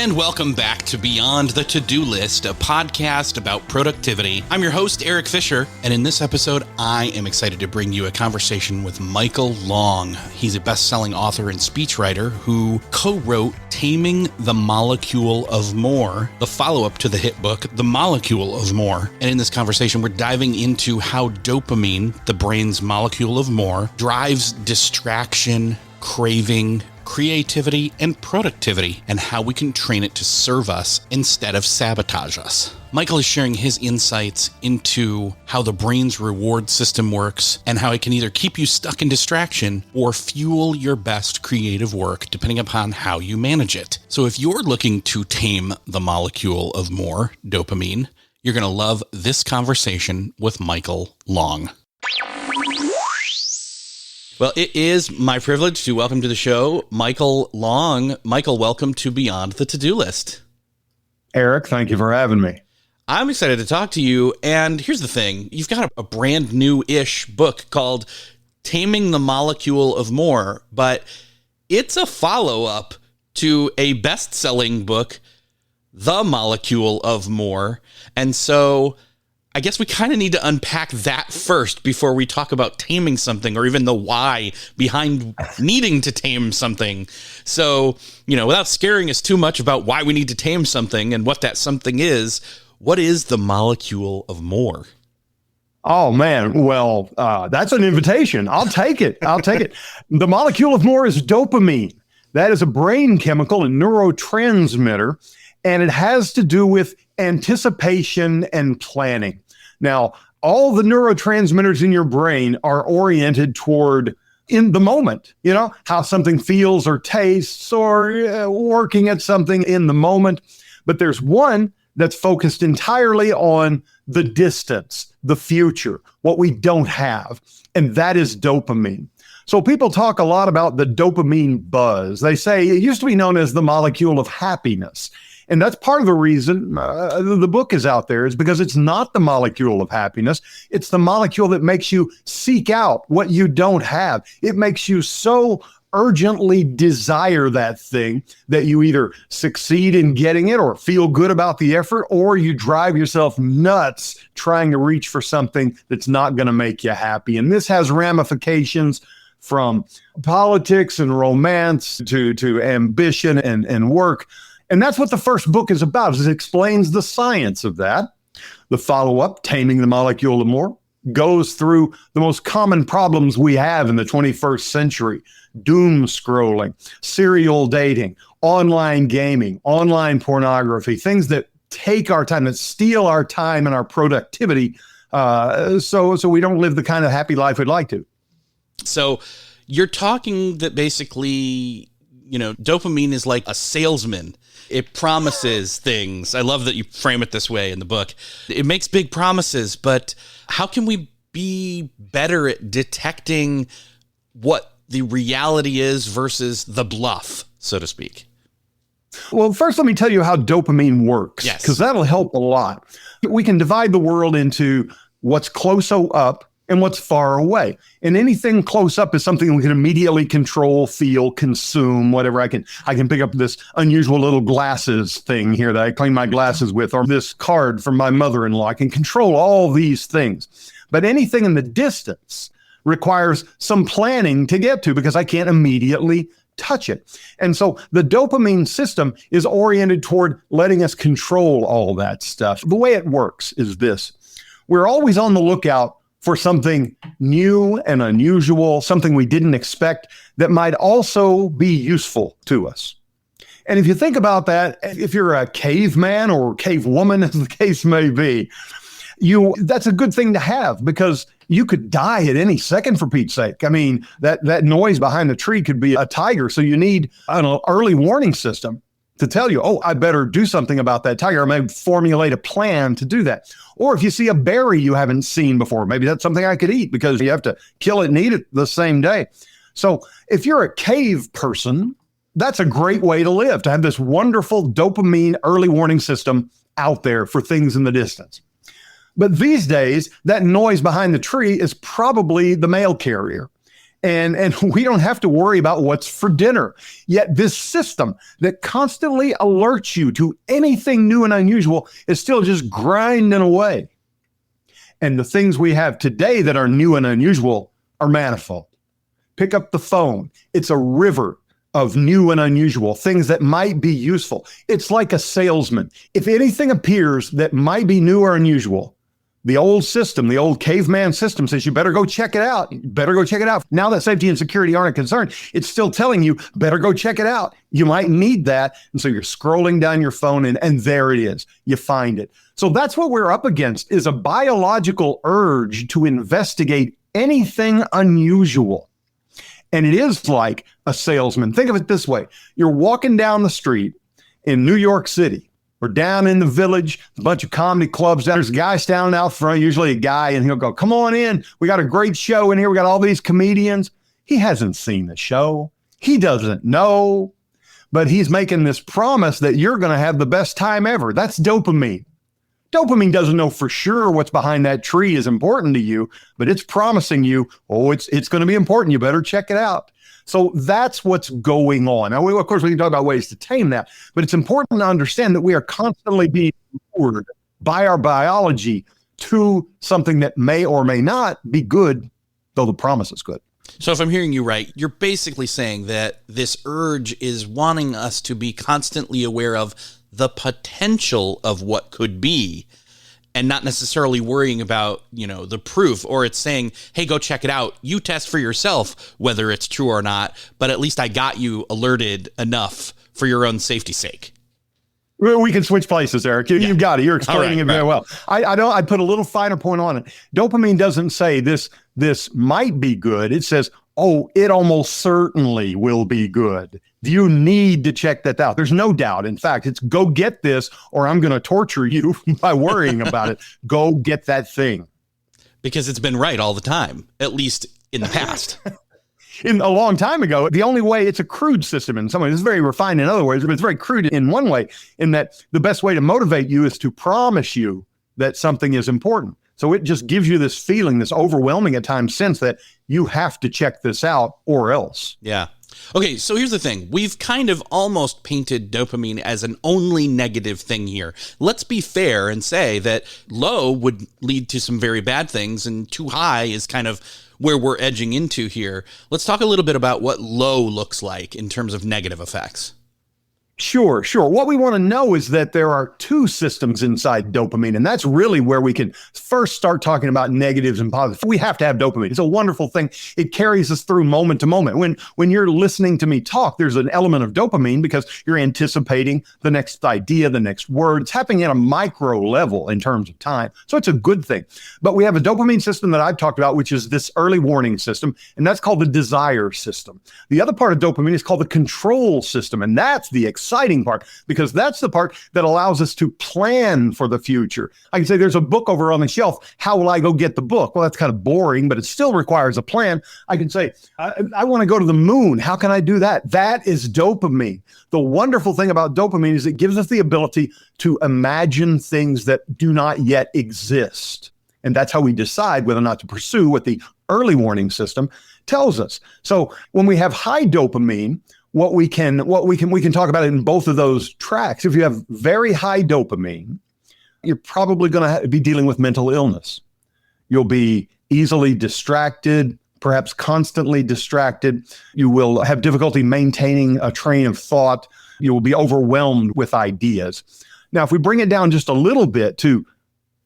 And welcome back to Beyond the To-Do List, a podcast about productivity. I'm your host, Eric Fisher, and in this episode, I am excited to bring you a conversation with Michael Long. He's a best-selling author and speechwriter who co-wrote Taming the Molecule of More, the follow-up to the hit book, The Molecule of More. And in this conversation, we're diving into how dopamine, the brain's molecule of more, drives distraction, craving, creativity, and productivity, and how we can train it to serve us instead of sabotage us. Michael is sharing his insights into how the brain's reward system works and how it can either keep you stuck in distraction or fuel your best creative work, depending upon how you manage it. So if you're looking to tame the molecule of more, dopamine, you're going to love this conversation with Michael Long. Well, it is my privilege to welcome to the show Michael Long. Michael, welcome to Beyond the To-Do List. Eric, thank you for having me. I'm excited to talk to you. And here's the thing. You've got a brand new-ish book called Taming the Molecule of More, but it's a follow-up to a best-selling book, The Molecule of More. And so I guess we kind of need to unpack that first before we talk about taming something or even the why behind needing to tame something. So, without scaring us too much about why we need to tame something and what that something is, what is the molecule of more? Oh, man. Well, that's an invitation. I'll take it. The molecule of more is dopamine. That is a brain chemical and neurotransmitter, and it has to do with anticipation and planning. Now, all the neurotransmitters in your brain are oriented toward in the moment, how something feels or tastes or working at something in the moment. But there's one that's focused entirely on the distance, the future, what we don't have. And that is dopamine. So people talk a lot about the dopamine buzz. They say it used to be known as the molecule of happiness. And that's part of the reason the book is out there, is because it's not the molecule of happiness. It's the molecule that makes you seek out what you don't have. It makes you so urgently desire that thing that you either succeed in getting it or feel good about the effort, or you drive yourself nuts trying to reach for something that's not going to make you happy. And this has ramifications from politics and romance to ambition and work. And that's what the first book is about, is it explains the science of that. The follow-up, Taming the Molecule of More, goes through the most common problems we have in the 21st century: doomscrolling, serial dating, online gaming, online pornography, things that take our time, that steal our time and our productivity, so we don't live the kind of happy life we'd like to. So you're talking that basically, dopamine is like a salesman. It promises things. I love that you frame it this way in the book. It makes big promises, but how can we be better at detecting what the reality is versus the bluff, so to speak? Well, first, let me tell you how dopamine works, because that'll help a lot. We can divide the world into what's close up and what's far away. And anything close up is something we can immediately control, feel, consume, whatever. I can pick up this unusual little glasses thing here that I clean my glasses with, or this card from my mother-in-law. I can control all these things. But anything in the distance requires some planning to get to, because I can't immediately touch it. And so the dopamine system is oriented toward letting us control all that stuff. The way it works is this: we're always on the lookout for something new and unusual, something we didn't expect that might also be useful to us. And if you think about that, if you're a caveman or cavewoman, as the case may be, that's a good thing to have, because you could die at any second, for Pete's sake. I mean, that noise behind the tree could be a tiger. So you need an early warning system to tell you, oh, I better do something about that tiger. I may formulate a plan to do that. Or if you see a berry you haven't seen before, maybe that's something I could eat, because you have to kill it and eat it the same day. So if you're a cave person, that's a great way to live, to have this wonderful dopamine early warning system out there for things in the distance. But these days, that noise behind the tree is probably the mail carrier. And we don't have to worry about what's for dinner. Yet this system that constantly alerts you to anything new and unusual is still just grinding away. And the things we have today that are new and unusual are manifold. Pick up the phone. It's a river of new and unusual things that might be useful. It's like a salesman. If anything appears that might be new or unusual, the old system, the old caveman system says, you better go check it out. You better go check it out. Now that safety and security aren't a concern, it's still telling you, better go check it out. You might need that. And so you're scrolling down your phone and there it is. You find it. So that's what we're up against, is a biological urge to investigate anything unusual. And it is like a salesman. Think of it this way. You're walking down the street in New York City or down in the Village, a bunch of comedy clubs. There's a guy standing out front, usually a guy, and he'll go, come on in. We got a great show in here. We got all these comedians. He hasn't seen the show. He doesn't know, but he's making this promise that you're going to have the best time ever. That's dopamine. Dopamine doesn't know for sure what's behind that tree is important to you, but it's promising you, it's going to be important. You better check it out. So that's what's going on. Now, of course, we can talk about ways to tame that, but it's important to understand that we are constantly being lured by our biology to something that may or may not be good, though the promise is good. So if I'm hearing you right, you're basically saying that this urge is wanting us to be constantly aware of the potential of what could be and not necessarily worrying about, the proof, or it's saying, hey, go check it out. You test for yourself whether it's true or not, but at least I got you alerted enough for your own safety's sake. We can switch places, Eric. You've got it. You're explaining it very well. I put a little finer point on it. Dopamine doesn't say this might be good. It says, it almost certainly will be good. You need to check that out. There's no doubt. In fact, it's go get this or I'm going to torture you by worrying about it. Go get that thing. Because it's been right all the time, at least in the past. In a long time ago, the only way, it's a crude system in some ways. It's very refined in other ways, but it's very crude in one way, in that the best way to motivate you is to promise you that something is important. So it just gives you this feeling, this overwhelming at times sense that you have to check this out or else. Yeah. Okay, so here's the thing. We've kind of almost painted dopamine as an only negative thing here. Let's be fair and say that low would lead to some very bad things and too high is kind of where we're edging into here. Let's talk a little bit about what low looks like in terms of negative effects. Sure. What we want to know is that there are two systems inside dopamine, and that's really where we can first start talking about negatives and positives. We have to have dopamine. It's a wonderful thing. It carries us through moment to moment. When you're listening to me talk, there's an element of dopamine because you're anticipating the next idea, the next word. It's happening at a micro level in terms of time. So it's a good thing. But we have a dopamine system that I've talked about, which is this early warning system, and that's called the desire system. The other part of dopamine is called the control system, and that's the exciting part, because that's the part that allows us to plan for the future. I can say there's a book over on the shelf. How will I go get the book? Well, that's kind of boring, but it still requires a plan. I can say, I want to go to the moon. How can I do that? That is dopamine. The wonderful thing about dopamine is it gives us the ability to imagine things that do not yet exist. And that's how we decide whether or not to pursue what the early warning system tells us. So when we have high dopamine, we can talk about it in both of those tracks. If you have very high dopamine, you're probably going to be dealing with mental illness. You'll be easily distracted, perhaps constantly distracted. You will have difficulty maintaining a train of thought. You will be overwhelmed with ideas. Now, if we bring it down just a little bit to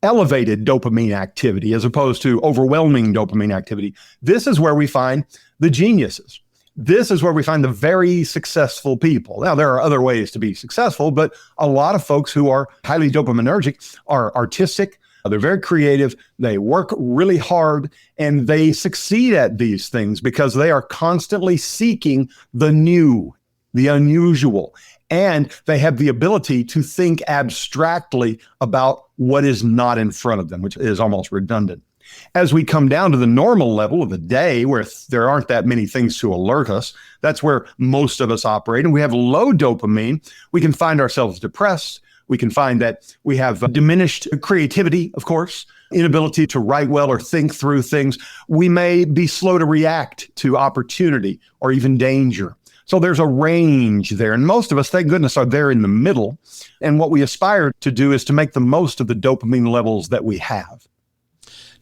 elevated dopamine activity as opposed to overwhelming dopamine activity, this is where we find the geniuses. This is where we find the very successful people. Now, there are other ways to be successful, but a lot of folks who are highly dopaminergic are artistic. They're very creative. They work really hard, and they succeed at these things because they are constantly seeking the new, the unusual, and they have the ability to think abstractly about what is not in front of them, which is almost redundant. As we come down to the normal level of the day where there aren't that many things to alert us, that's where most of us operate. And we have low dopamine. We can find ourselves depressed. We can find that we have diminished creativity, of course, inability to write well or think through things. We may be slow to react to opportunity or even danger. So there's a range there. And most of us, thank goodness, are there in the middle. And what we aspire to do is to make the most of the dopamine levels that we have.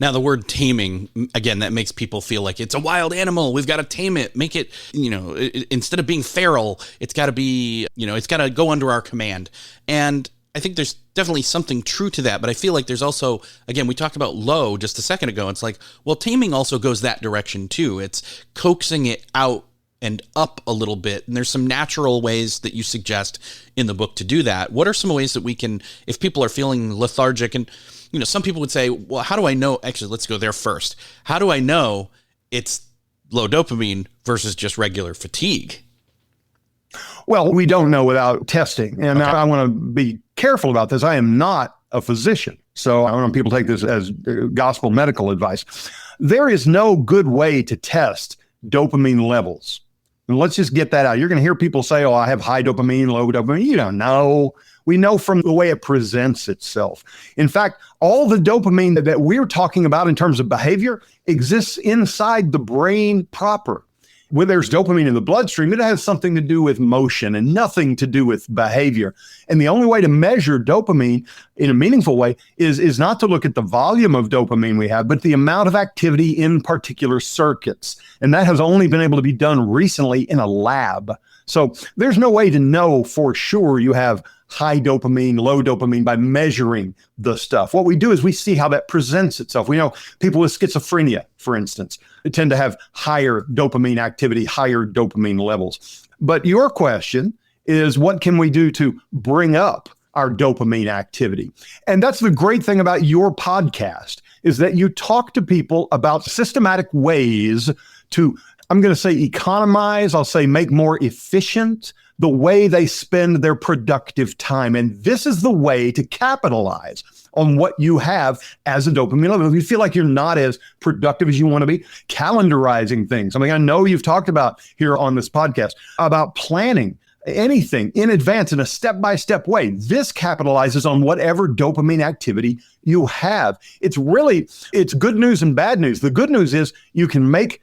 Now, the word taming, again, that makes people feel like it's a wild animal. We've got to tame it, make it, instead of being feral, it's got to be, it's got to go under our command. And I think there's definitely something true to that. But I feel like there's also, again, we talked about low just a second ago. It's like, well, taming also goes that direction too. It's coaxing it out and up a little bit. And there's some natural ways that you suggest in the book to do that. What are some ways that we can, if people are feeling lethargic, and some people would say, well, how do I know? Actually, let's go there first. How do I know it's low dopamine versus just regular fatigue? Well, we don't know without testing. And I want to be careful about this. I am not a physician, so I don't want people to take this as gospel medical advice. There is no good way to test dopamine levels. And let's just get that out. You're going to hear people say, oh, I have high dopamine, low dopamine. You don't know. We know from the way it presents itself. In fact, all the dopamine that we're talking about in terms of behavior exists inside the brain proper. When there's dopamine in the bloodstream, it has something to do with motion and nothing to do with behavior. And the only way to measure dopamine in a meaningful way is not to look at the volume of dopamine we have, but the amount of activity in particular circuits. And that has only been able to be done recently in a lab. So there's no way to know for sure you have high dopamine, low dopamine by measuring the stuff. What we do is we see how that presents itself. We know people with schizophrenia, for instance, tend to have higher dopamine activity, higher dopamine levels. But your question is, what can we do to bring up our dopamine activity? And that's the great thing about your podcast, is that you talk to people about systematic ways to, I'm going to say economize, I'll say make more efficient the way they spend their productive time. And this is the way to capitalize on what you have as a dopamine level. If you feel like you're not as productive as you want to be, calendarizing things. I mean, I know you've talked about here on this podcast about planning anything in advance in a step-by-step way. This capitalizes on whatever dopamine activity you have. It's good news and bad news. The good news is you can make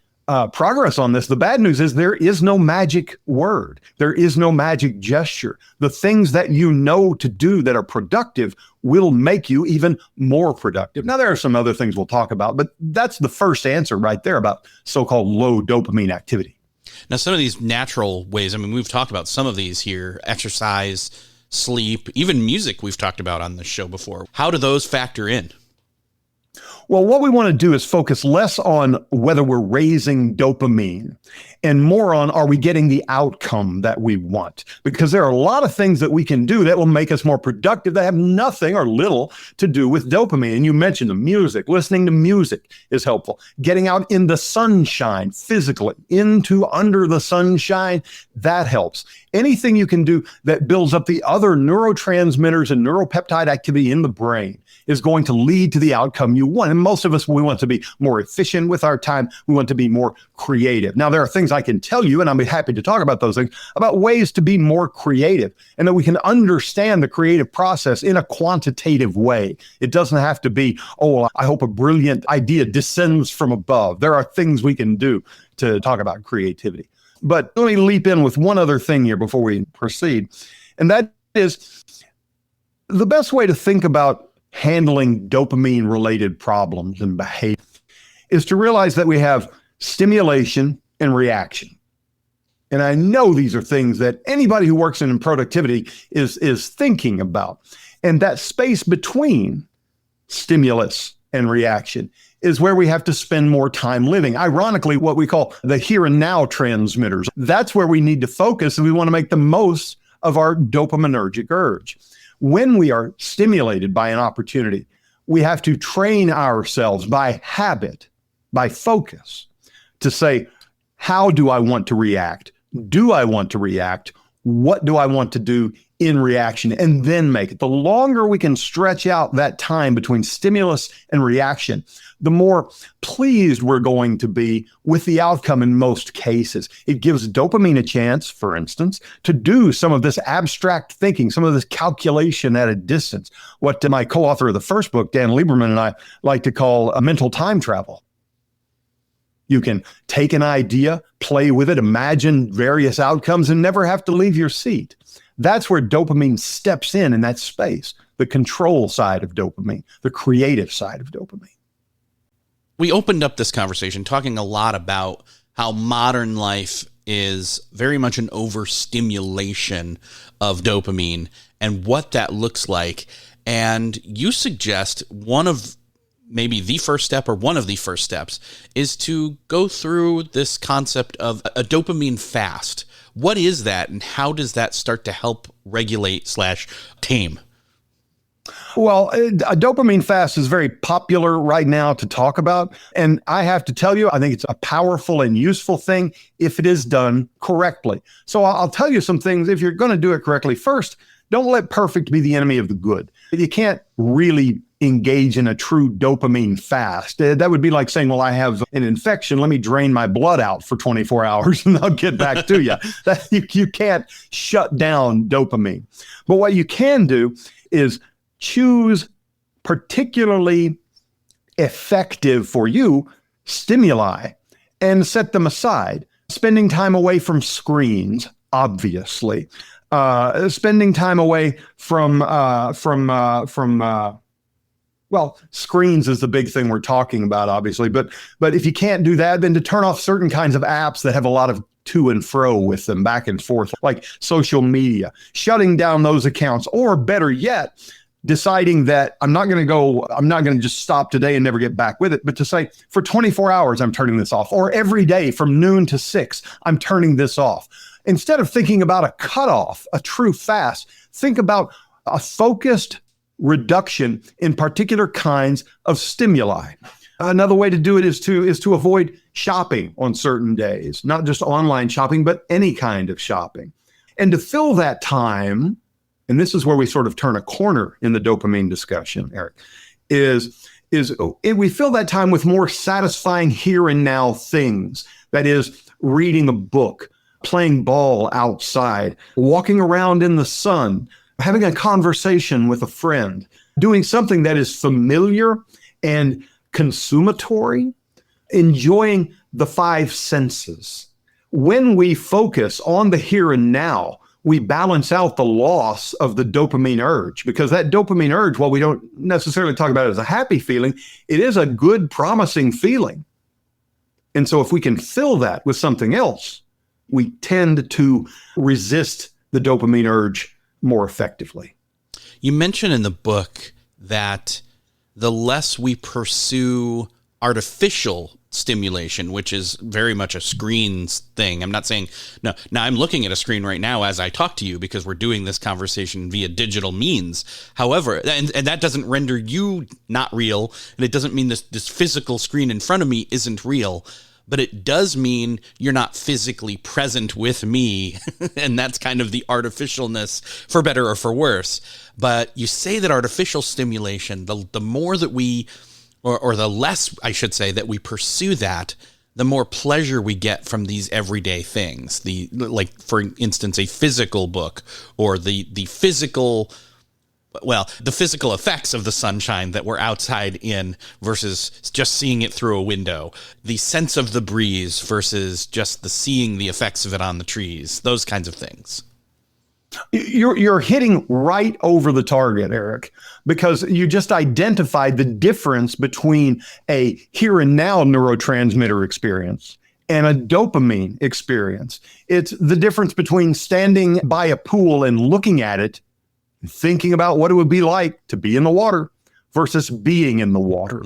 progress on this. The bad news is there is no magic word. There is no magic gesture. The things that you know to do that are productive will make you even more productive. Now, there are some other things we'll talk about, but that's the first answer right there about so-called low dopamine activity. Now, some of these natural ways, I mean, we've talked about some of these here: exercise, sleep, even music we've talked about on the show before. How do those factor in? Well, what we want to do is focus less on whether we're raising dopamine and more on, are we getting the outcome that we want? Because there are a lot of things that we can do that will make us more productive that have nothing or little to do with dopamine. And you mentioned the music. Listening to music is helpful. Getting out in the sunshine physically, under the sunshine, that helps. Anything you can do that builds up the other neurotransmitters and neuropeptide activity in the brain is going to lead to the outcome you want. And most of us, we want to be more efficient with our time. We want to be more creative. Now, there are things I can tell you, and I'll be happy to talk about those things, about ways to be more creative and that we can understand the creative process in a quantitative way. It doesn't have to be, oh, I hope a brilliant idea descends from above. There are things we can do to talk about creativity. But let me leap in with one other thing here before we proceed. And that is the best way to think about handling dopamine-related problems and behavior is to realize that we have stimulation and reaction. And I know these are things that anybody who works in productivity is thinking about. And that space between stimulus and reaction is where we have to spend more time living. Ironically, what we call the here and now transmitters. That's where we need to focus, and we want to make the most of our dopaminergic urge. When we are stimulated by an opportunity, we have to train ourselves by habit, by focus, to say, how do I want to react? Do I want to react? what do I want to do in reaction, and then make it. The longer we can stretch out that time between stimulus and reaction, the more pleased we're going to be with the outcome in most cases. It gives dopamine a chance, for instance, to do some of this abstract thinking, some of this calculation at a distance, what my co-author of the first book, Dan Lieberman, and I like to call a mental time travel. You can take an idea, play with it, imagine various outcomes, and never have to leave your seat. That's where dopamine steps in that space, the control side of dopamine, the creative side of dopamine. We opened up this conversation talking a lot about how modern life is very much an overstimulation of dopamine and what that looks like. And you suggest one of maybe the first step or one of the first steps is to go through this concept of a dopamine fast. What is that, and how does that start to help regulate / tame? Well, a dopamine fast is very popular right now to talk about. And I have to tell you, I think it's a powerful and useful thing if it is done correctly. So I'll tell you some things. If you're going to do it correctly, first, don't let perfect be the enemy of the good. You can't really engage in a true dopamine fast. That would be like saying, well, I have an infection. Let me drain my blood out for 24 hours and I'll get back to you. You can't shut down dopamine. But what you can do is choose particularly effective for you stimuli and set them aside. Spending time away from screens, obviously. Spending time away from screens is the big thing we're talking about, obviously. But if you can't do that, then to turn off certain kinds of apps that have a lot of to and fro with them, back and forth, like social media, shutting down those accounts, or better yet, deciding that I'm not going to just stop today and never get back with it, but to say for 24 hours, I'm turning this off, or every day from noon to 6, I'm turning this off. Instead of thinking about a cutoff, a true fast, think about a focused reduction in particular kinds of stimuli. Another way to do it is to avoid shopping on certain days, not just online shopping, but any kind of shopping. And to fill that time, and this is where we sort of turn a corner in the dopamine discussion, Eric, is we fill that time with more satisfying here and now things. That is, reading a book, playing ball outside, walking around in the sun, having a conversation with a friend, doing something that is familiar and consumatory, enjoying the 5 senses. When we focus on the here and now, we balance out the loss of the dopamine urge, because that dopamine urge, while we don't necessarily talk about it as a happy feeling, it is a good, promising feeling. And so if we can fill that with something else, we tend to resist the dopamine urge more effectively. You mentioned in the book that the less we pursue artificial stimulation, which is very much a screens thing. I'm not saying, no, now I'm looking at a screen right now as I talk to you because we're doing this conversation via digital means. However, and that doesn't render you not real, and it doesn't mean this physical screen in front of me isn't real, but it does mean you're not physically present with me. And that's kind of the artificialness, for better or for worse. But you say that artificial stimulation, the more that we, or the less, I should say, that we pursue that, the more pleasure we get from these everyday things. Like, for instance, a physical book, or the physical effects of the sunshine that we're outside in versus just seeing it through a window, the sense of the breeze versus just seeing the effects of it on the trees, those kinds of things. You're hitting right over the target, Eric, because you just identified the difference between a here and now neurotransmitter experience and a dopamine experience. It's the difference between standing by a pool and looking at it, thinking about what it would be like to be in the water versus being in the water.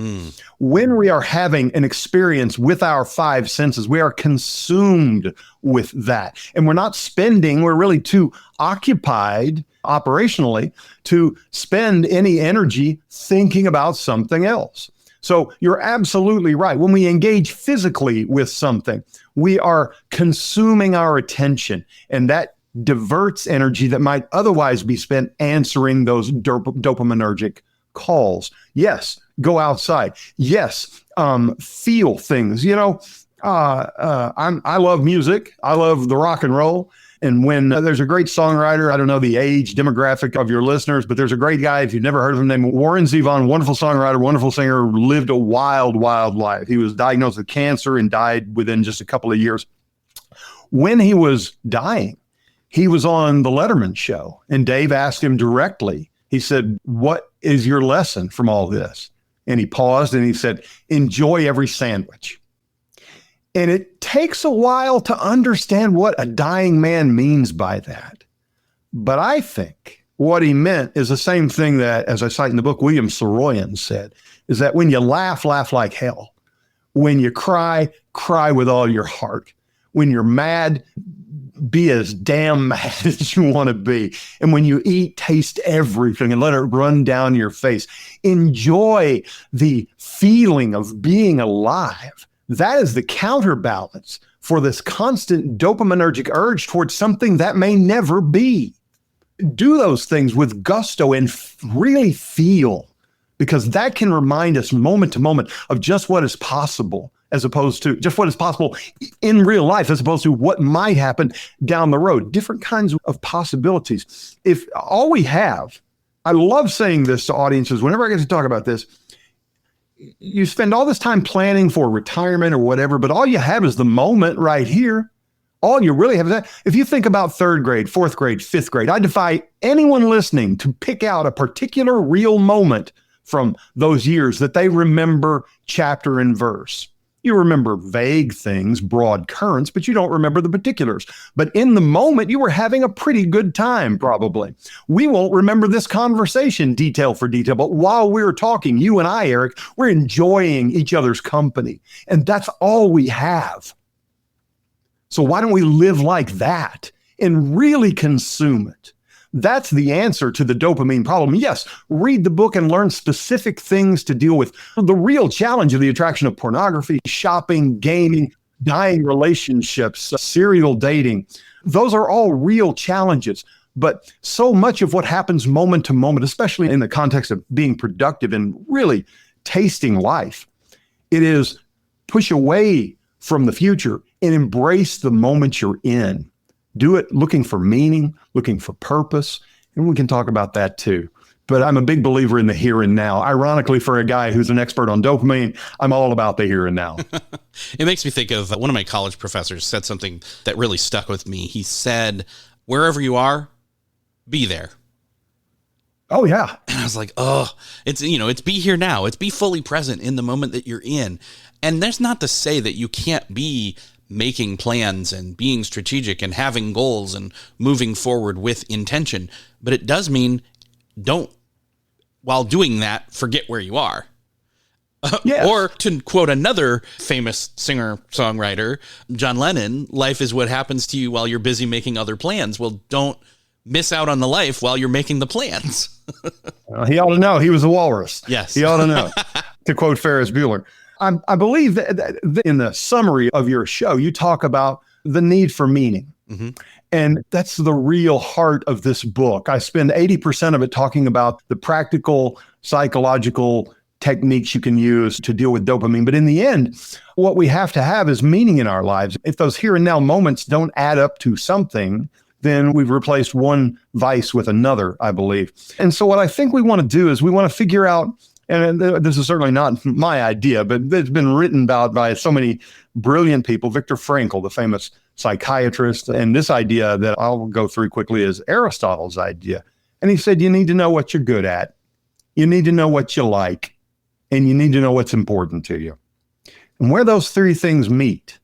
When we are having an experience with our 5 senses, we are consumed with that. And we're really too occupied operationally to spend any energy thinking about something else. So you're absolutely right. When we engage physically with something, we are consuming our attention, and that diverts energy that might otherwise be spent answering those dopaminergic calls. Yes, go outside. Yes, feel things. I love music. I love the rock and roll. And when there's a great songwriter, I don't know the age demographic of your listeners, but there's a great guy, if you've never heard of him, named Warren Zevon, wonderful songwriter, wonderful singer, lived a wild, wild life. He was diagnosed with cancer and died within just a couple of years. When he was dying, he was on the Letterman show, and Dave asked him directly. He said, "What is your lesson from all this?" And he paused and he said, "Enjoy every sandwich." And it takes a while to understand what a dying man means by that. But I think what he meant is the same thing that, as I cite in the book, William Saroyan said, is that when you laugh, laugh like hell. When you cry, cry with all your heart. When you're mad, be as damn mad as you want to be. And when you eat, taste everything and let it run down your face. Enjoy the feeling of being alive. That is the counterbalance for this constant dopaminergic urge towards something that may never be. Do those things with gusto and really feel, because that can remind us moment to moment of just what is possible, as opposed to just what is possible in real life, as opposed to what might happen down the road. Different kinds of possibilities. If all we have, I love saying this to audiences whenever I get to talk about this, you spend all this time planning for retirement or whatever, but all you have is the moment right here. All you really have is that. If you think about third grade, fourth grade, fifth grade, I defy anyone listening to pick out a particular real moment from those years that they remember chapter and verse. You remember vague things, broad currents, but you don't remember the particulars. But in the moment, you were having a pretty good time, probably. We won't remember this conversation detail for detail, but while we're talking, you and I, Eric, we're enjoying each other's company. And that's all we have. So why don't we live like that and really consume it? That's the answer to the dopamine problem. Yes, read the book and learn specific things to deal with the real challenge of the attraction of pornography, shopping, gaming, dying relationships, serial dating. Those are all real challenges. But so much of what happens moment to moment, especially in the context of being productive and really tasting life, it is push away from the future and embrace the moment you're in. Do it looking for meaning, looking for purpose, and we can talk about that too. But I'm a big believer in the here and now. Ironically, for a guy who's an expert on dopamine, I'm all about the here and now. It makes me think of one of my college professors said something that really stuck with me. He said, "Wherever you are, be there." Oh, yeah. And I was like, oh, it's be here now. It's be fully present in the moment that you're in. And that's not to say that you can't be making plans and being strategic and having goals and moving forward with intention. But it does mean don't, while doing that, forget where you are. Yes. Or to quote another famous singer-songwriter, John Lennon, life is what happens to you while you're busy making other plans. Well, don't miss out on the life while you're making the plans. He ought to know. He was a walrus. Yes. He ought to know, to quote Ferris Bueller. I believe that in the summary of your show, you talk about the need for meaning. Mm-hmm. And that's the real heart of this book. I spend 80% of it talking about the practical, psychological techniques you can use to deal with dopamine. But in the end, what we have to have is meaning in our lives. If those here and now moments don't add up to something, then we've replaced one vice with another, I believe. And so what I think we want to do is we want to figure out, and this is certainly not my idea, but it's been written about by so many brilliant people. Viktor Frankl, the famous psychiatrist, and this idea that I'll go through quickly is Aristotle's idea. And he said, you need to know what you're good at, you need to know what you like, and you need to know what's important to you. And where those three things meet,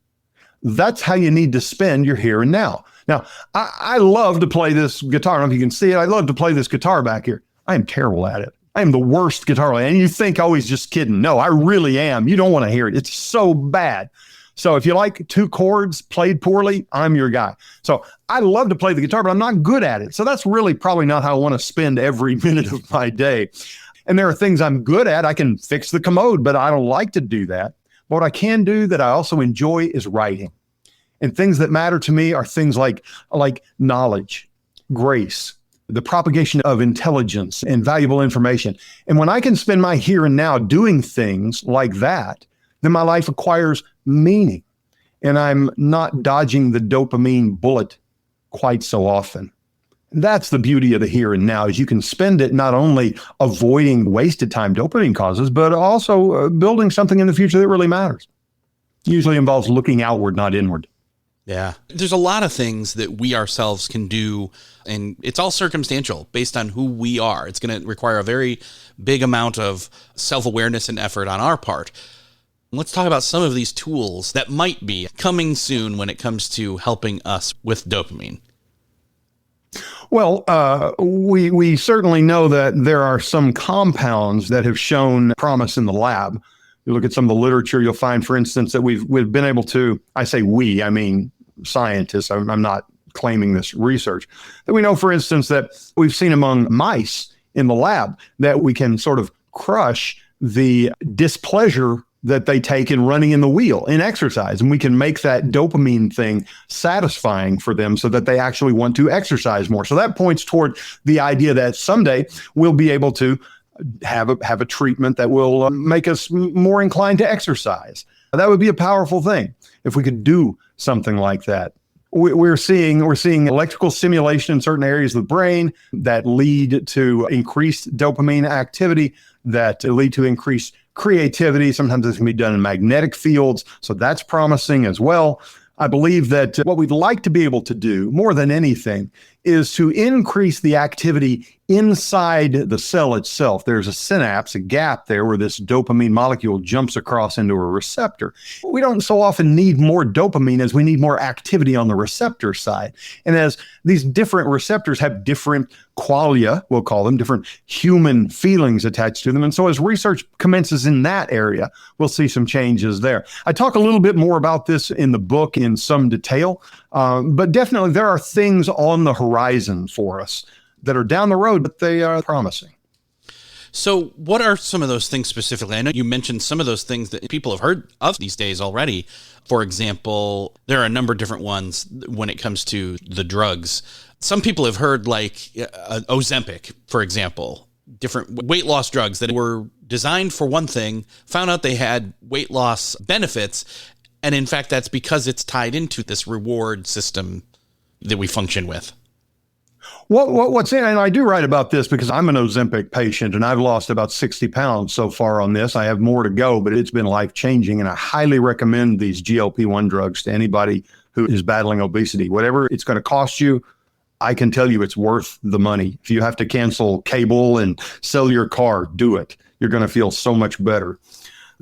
that's how you need to spend your here and now. Now, I love to play this guitar. I don't know if you can see it. I love to play this guitar back here. I am terrible at it. I am the worst guitar player. And you think, oh, he's just kidding. No, I really am. You don't want to hear it. It's so bad. So if you like two chords played poorly, I'm your guy. So I love to play the guitar, but I'm not good at it. So that's really probably not how I want to spend every minute of my day. And there are things I'm good at. I can fix the commode, but I don't like to do that. What I can do that I also enjoy is writing. And things that matter to me are things like knowledge, grace, the propagation of intelligence and valuable information. And when I can spend my here and now doing things like that, then my life acquires meaning. And I'm not dodging the dopamine bullet quite so often. That's the beauty of the here and now, is you can spend it not only avoiding wasted time dopamine causes, but also building something in the future that really matters. Usually involves looking outward, not inward. Yeah. There's a lot of things that we ourselves can do, and it's all circumstantial based on who we are. It's going to require a very big amount of self-awareness and effort on our part. Let's talk about some of these tools that might be coming soon when it comes to helping us with dopamine. Well, we certainly know that there are some compounds that have shown promise in the lab. You look at some of the literature, you'll find, for instance, that we've been able to, I say we, I mean scientists, I'm not claiming this research, that we know, for instance, that we've seen among mice in the lab that we can sort of crush the displeasure that they take in running in the wheel in exercise. And we can make that dopamine thing satisfying for them so that they actually want to exercise more. So that points toward the idea that someday we'll be able to have a treatment that will make us more inclined to exercise. That would be a powerful thing if we could do something like that. We're seeing electrical stimulation in certain areas of the brain that lead to increased dopamine activity, that lead to increased creativity. Sometimes this can be done in magnetic fields, so that's promising as well. I believe that what we'd like to be able to do more than anything is to increase the activity inside the cell itself. There's a synapse, a gap there where this dopamine molecule jumps across into a receptor. We don't so often need more dopamine as we need more activity on the receptor side. And as these different receptors have different qualia, we'll call them, different human feelings attached to them. And so as research commences in that area, we'll see some changes there. I talk a little bit more about this in the book in some detail, but definitely there are things on the horizon for us that are down the road, but they are promising. So what are some of those things specifically? I know you mentioned some of those things that people have heard of these days already. For example, there are a number of different ones when it comes to the drugs. Some people have heard like Ozempic, for example, different weight loss drugs that were designed for one thing, found out they had weight loss benefits. And in fact, that's because it's tied into this reward system that we function with. What's in, and I do write about this because I'm an Ozempic patient and I've lost about 60 pounds so far on this. I have more to go, but it's been life-changing, and I highly recommend these GLP-1 drugs to anybody who is battling obesity. Whatever it's going to cost you, I can tell you it's worth the money. If you have to cancel cable and sell your car, do it. You're going to feel so much better.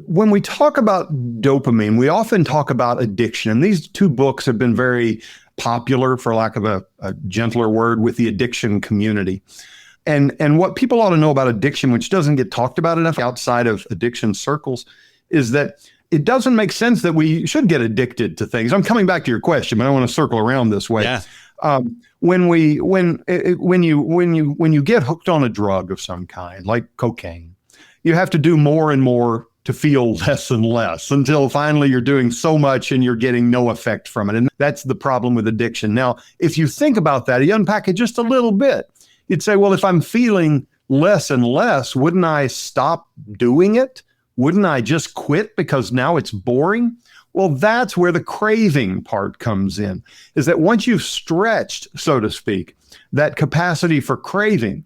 When we talk about dopamine, we often talk about addiction, and these two books have been very popular, for lack of a gentler word, with the addiction community. And what people ought to know about addiction, which doesn't get talked about enough outside of addiction circles, is that it doesn't make sense that we should get addicted to things. I'm coming back to your question, but I want to circle around this way. Yeah. When you get hooked on a drug of some kind, like cocaine, you have to do more and more to feel less and less until finally you're doing so much and you're getting no effect from it. And that's the problem with addiction. Now, if you think about that, you unpack it just a little bit, you'd say, well, if I'm feeling less and less, wouldn't I stop doing it? Wouldn't I just quit because now it's boring? Well, that's where the craving part comes in, is that once you've stretched, so to speak, that capacity for craving,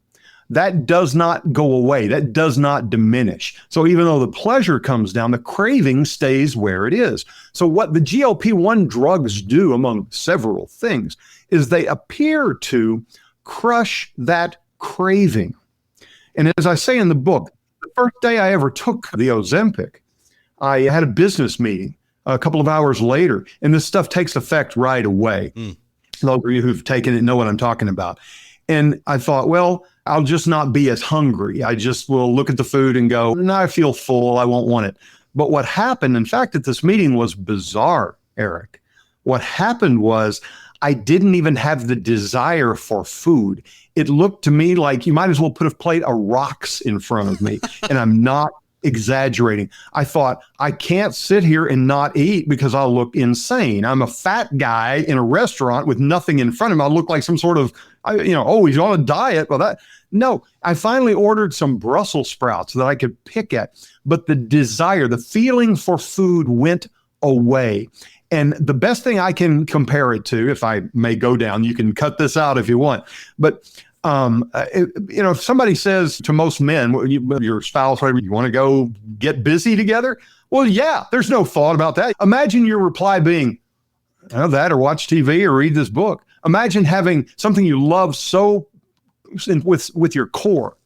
that does not go away. That does not diminish. So even though the pleasure comes down, the craving stays where it is. So what the GLP-1 drugs do, among several things, is they appear to crush that craving. And as I say in the book, the first day I ever took the Ozempic, I had a business meeting a couple of hours later, and this stuff takes effect right away. Those of you who've taken it know what I'm talking about. And I thought, well, I'll just not be as hungry. I just will look at the food and go, no, I feel full. I won't want it. But what happened, in fact, at this meeting was bizarre, Eric. What happened was I didn't even have the desire for food. It looked to me like you might as well put a plate of rocks in front of me, and I'm not exaggerating. I thought, I can't sit here and not eat because I'll look insane. I'm a fat guy in a restaurant with nothing in front of him. I look like some sort of, oh, he's on a diet. Well, no, I finally ordered some Brussels sprouts that I could pick at, but the desire, the feeling for food went away. And the best thing I can compare it to, if I may go down, you can cut this out if you want, but if somebody says to most men, your spouse, whatever, you want to go get busy together? Well, yeah, there's no thought about that. Imagine your reply being, that or watch TV or read this book. Imagine having something you love so with your core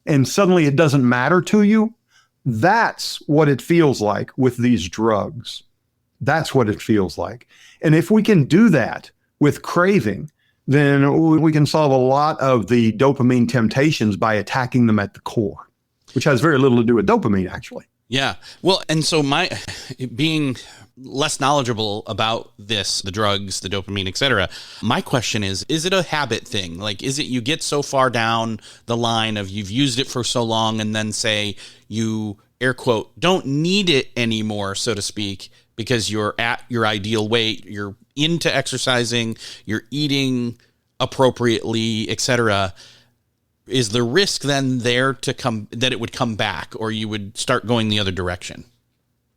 and suddenly it doesn't matter to you. That's what it feels like with these drugs. That's what it feels like. And if we can do that with craving, then we can solve a lot of the dopamine temptations by attacking them at the core, which has very little to do with dopamine, actually. Yeah. Well, and so being less knowledgeable about this, the drugs, the dopamine, et cetera, my question is it a habit thing? Like, is it you get so far down the line of you've used it for so long and then say you, air quote, don't need it anymore, so to speak, because you're at your ideal weight, you're into exercising, you're eating appropriately, etc. Is the risk then there that it would come back, or you would start going the other direction?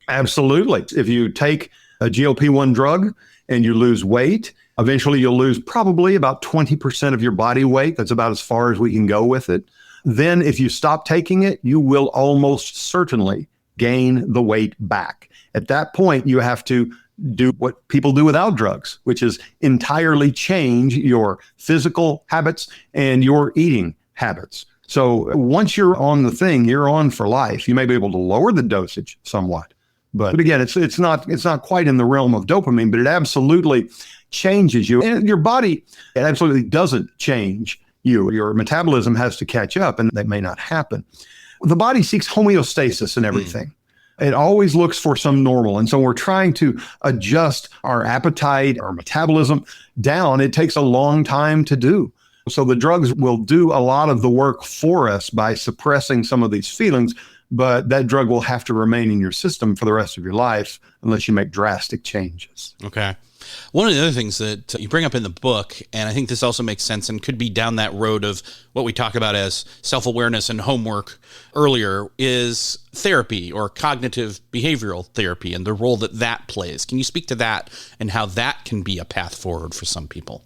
Absolutely. If you take a GLP-1 drug and you lose weight, eventually you'll lose probably about 20% of your body weight. That's about as far as we can go with it. Then if you stop taking it, you will almost certainly gain the weight back. At that point, you have to do what people do without drugs, which is entirely change your physical habits and your eating habits. So once you're on the thing, you're on for life. You may be able to lower the dosage somewhat, but again, it's not quite in the realm of dopamine, but it absolutely changes you. And your body, it absolutely doesn't change you. Your metabolism has to catch up, and that may not happen. The body seeks homeostasis in everything. It always looks for some normal. And so we're trying to adjust our appetite, our metabolism down. It takes a long time to do. So the drugs will do a lot of the work for us by suppressing some of these feelings, but that drug will have to remain in your system for the rest of your life unless you make drastic changes. Okay. One of the other things that you bring up in the book, and I think this also makes sense and could be down that road of what we talk about as self-awareness and homework earlier, is therapy or cognitive behavioral therapy and the role that plays. Can you speak to that and how that can be a path forward for some people?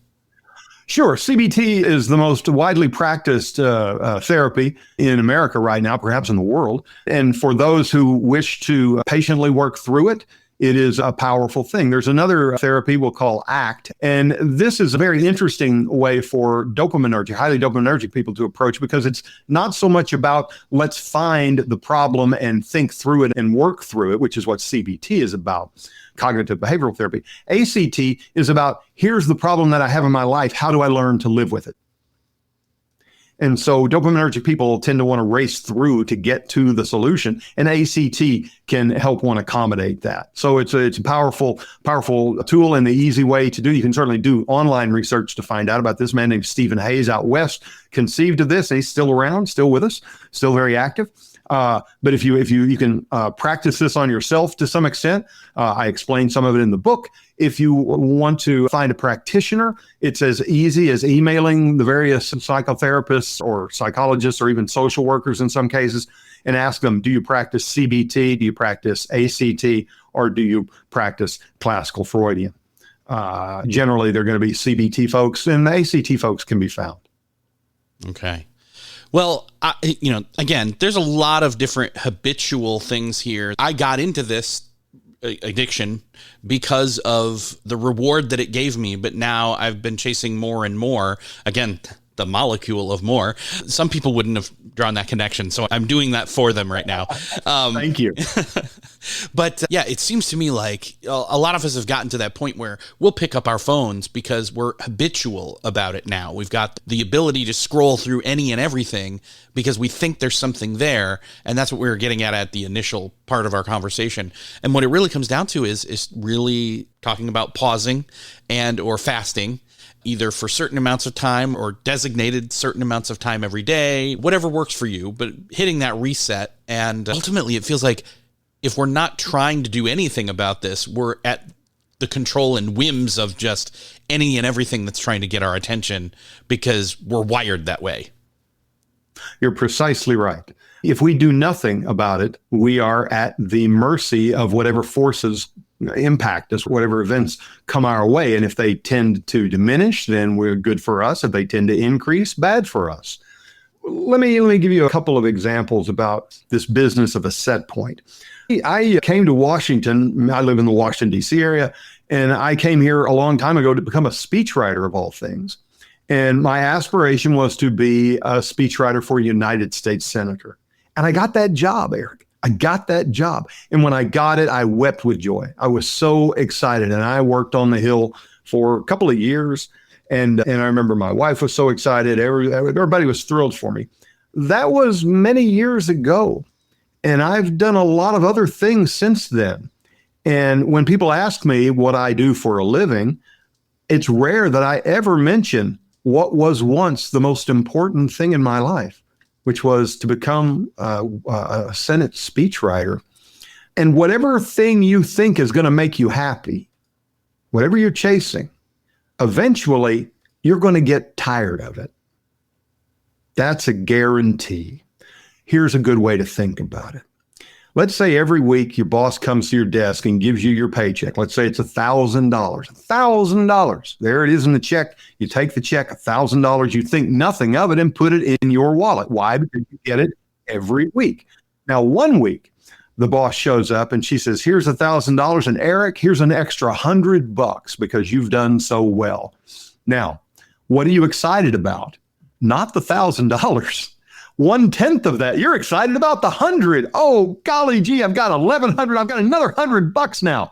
Sure. CBT is the most widely practiced therapy in America right now, perhaps in the world. And for those who wish to patiently work through it, it is a powerful thing. There's another therapy we'll call ACT. And this is a very interesting way for dopaminergic, highly dopaminergic people to approach, because it's not so much about let's find the problem and think through it and work through it, which is what CBT is about, cognitive behavioral therapy. ACT is about, here's the problem that I have in my life. How do I learn to live with it? And so dopaminergic people tend to want to race through to get to the solution, and ACT can help one accommodate that. So it's a powerful tool and the easy way to do. You can certainly do online research to find out about this. Man named Stephen Hayes out west conceived of this, and he's still around, still with us, still very active. But if you can practice this on yourself to some extent, I explain some of it in the book. If you want to find a practitioner, it's as easy as emailing the various psychotherapists or psychologists or even social workers in some cases and ask them, do you practice CBT? Do you practice ACT? Or do you practice classical Freudian? Generally, they're going to be CBT folks, and the ACT folks can be found. Okay. Well, again, there's a lot of different habitual things here. I got into this addiction because of the reward that it gave me, but now I've been chasing more and more. Again, the molecule of more. Some people wouldn't have drawn that connection, so I'm doing that for them right now. Thank you. But yeah, it seems to me like a lot of us have gotten to that point where we'll pick up our phones because we're habitual about it now. We've got the ability to scroll through any and everything because we think there's something there, and that's what we were getting at the initial part of our conversation. And what it really comes down to is really talking about pausing and or fasting. either for certain amounts of time or designated certain amounts of time every day, whatever works for you, but hitting that reset. And ultimately, it feels like if we're not trying to do anything about this, we're at the control and whims of just any and everything that's trying to get our attention because we're wired that way. You're precisely right. If we do nothing about it, we are at the mercy of whatever forces impact us, whatever events come our way. And if they tend to diminish, then we're good for us. If they tend to increase, bad for us. Let me give you a couple of examples about this business of a set point. I came to Washington. I live in the Washington, D.C. area, and I came here a long time ago to become a speechwriter of all things. And my aspiration was to be a speechwriter for a United States senator. And I got that job, Eric. I got that job. And when I got it, I wept with joy. I was so excited. And I worked on the Hill for a couple of years. And I remember my wife was so excited. Everybody was thrilled for me. That was many years ago. And I've done a lot of other things since then. And when people ask me what I do for a living, it's rare that I ever mention what was once the most important thing in my life, which was to become a Senate speechwriter. And whatever thing you think is going to make you happy, whatever you're chasing, eventually you're going to get tired of it. That's a guarantee. Here's a good way to think about it. Let's say every week your boss comes to your desk and gives you your paycheck. Let's say it's $1,000. $1,000. There it is in the check. You take the check, $1,000. You think nothing of it and put it in your wallet. Why? Because you get it every week. Now, one week, the boss shows up and she says, here's $1,000. And Eric, here's an extra $100 because you've done so well. Now, what are you excited about? Not the $1,000. 1/10 of that. You're excited about the 100. Oh, golly gee, I've got 1,100. I've got another $100 now.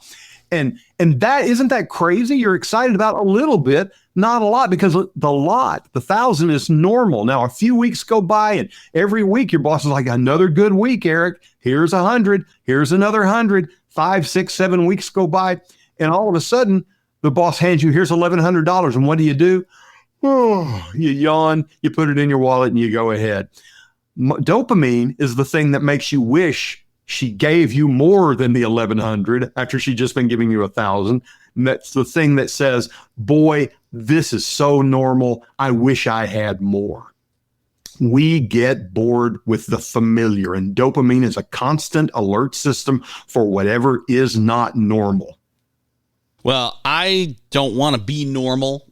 And that, isn't that crazy? You're excited about a little bit, not a lot, because the 1,000 is normal. Now, a few weeks go by and every week your boss is like, another good week, Eric. Here's 100. Here's another 100. 5, 6, 7 weeks go by. And all of a sudden the boss hands you, here's $1,100. And what do? Oh, you yawn, you put it in your wallet and you go ahead. Dopamine is the thing that makes you wish she gave you more than the 1,100 after she'd just been giving you 1,000. And that's the thing that says, boy, this is so normal. I wish I had more. We get bored with the familiar, and dopamine is a constant alert system for whatever is not normal. Well, I don't want to be normal,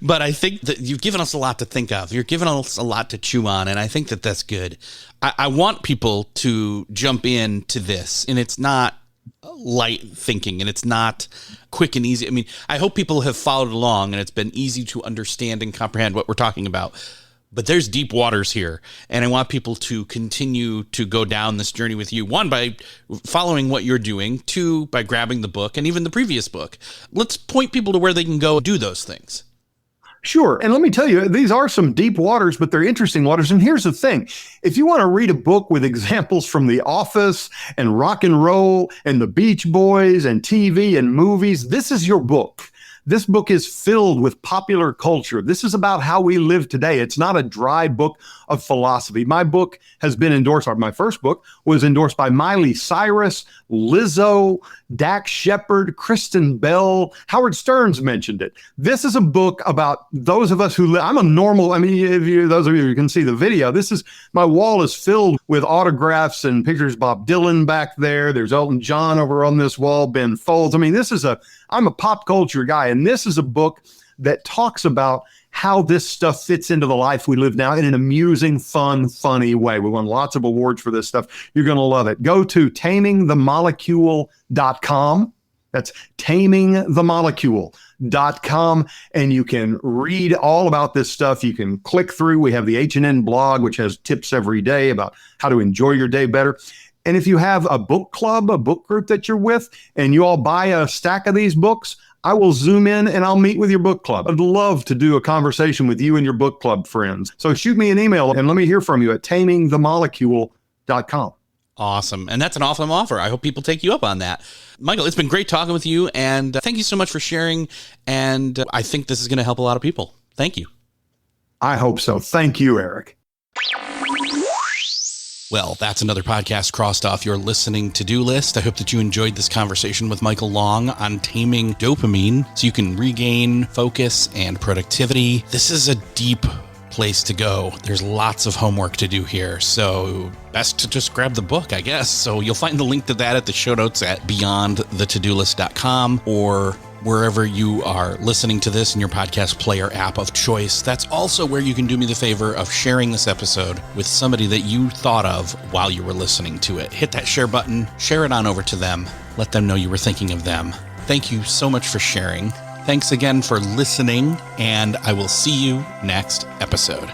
but I think that you've given us a lot to think of. You're giving us a lot to chew on, and I think that that's good. I want people to jump into this, and it's not light thinking, and it's not quick and easy. I mean, I hope people have followed along, and it's been easy to understand and comprehend what we're talking about. But there's deep waters here, and I want people to continue to go down this journey with you. One, by following what you're doing. Two, by grabbing the book and even the previous book. Let's point people to where they can go do those things. Sure. And let me tell you, these are some deep waters, but they're interesting waters. And here's the thing. If you want to read a book with examples from The Office and rock and roll and the Beach Boys and TV and movies, this is your book. This book is filled with popular culture. This is about how we live today. It's not a dry book of philosophy. My book has been endorsed, or my first book was endorsed by Miley Cyrus, Lizzo, Dax Shepard, Kristen Bell. Howard Stern's mentioned it. This is a book about those of us who live. I'm a normal, those of you who can see the video, my wall is filled with autographs and pictures of Bob Dylan back there. There's Elton John over on this wall, Ben Folds. I'm a pop culture guy, and this is a book that talks about how this stuff fits into the life we live now in an amusing, fun, funny way. We won lots of awards for this stuff. You're going to love it. Go to tamingthemolecule.com. That's tamingthemolecule.com, and you can read all about this stuff. You can click through. We have the H&N blog, which has tips every day about how to enjoy your day better. And if you have a book club, a book group that you're with, and you all buy a stack of these books, I will zoom in and I'll meet with your book club. I'd love to do a conversation with you and your book club friends. So shoot me an email and let me hear from you at tamingthemolecule.com. Awesome. And that's an awesome offer. I hope people take you up on that. Michael, it's been great talking with you, and thank you so much for sharing. And I think this is going to help a lot of people. Thank you. I hope so. Thank you, Eric. Well, that's another podcast crossed off your listening to-do list. I hope that you enjoyed this conversation with Michael Long on taming dopamine so you can regain focus and productivity. This is a deep place to go. There's lots of homework to do here, so best to just grab the book, I guess. So you'll find the link to that at the show notes at beyondthetodolist.com or wherever you are listening to this in your podcast player app of choice. That's also where you can do me the favor of sharing this episode with somebody that you thought of while you were listening to it. Hit that share button, share it on over to them, let them know you were thinking of them. Thank you so much for sharing. Thanks again for listening, and I will see you next episode.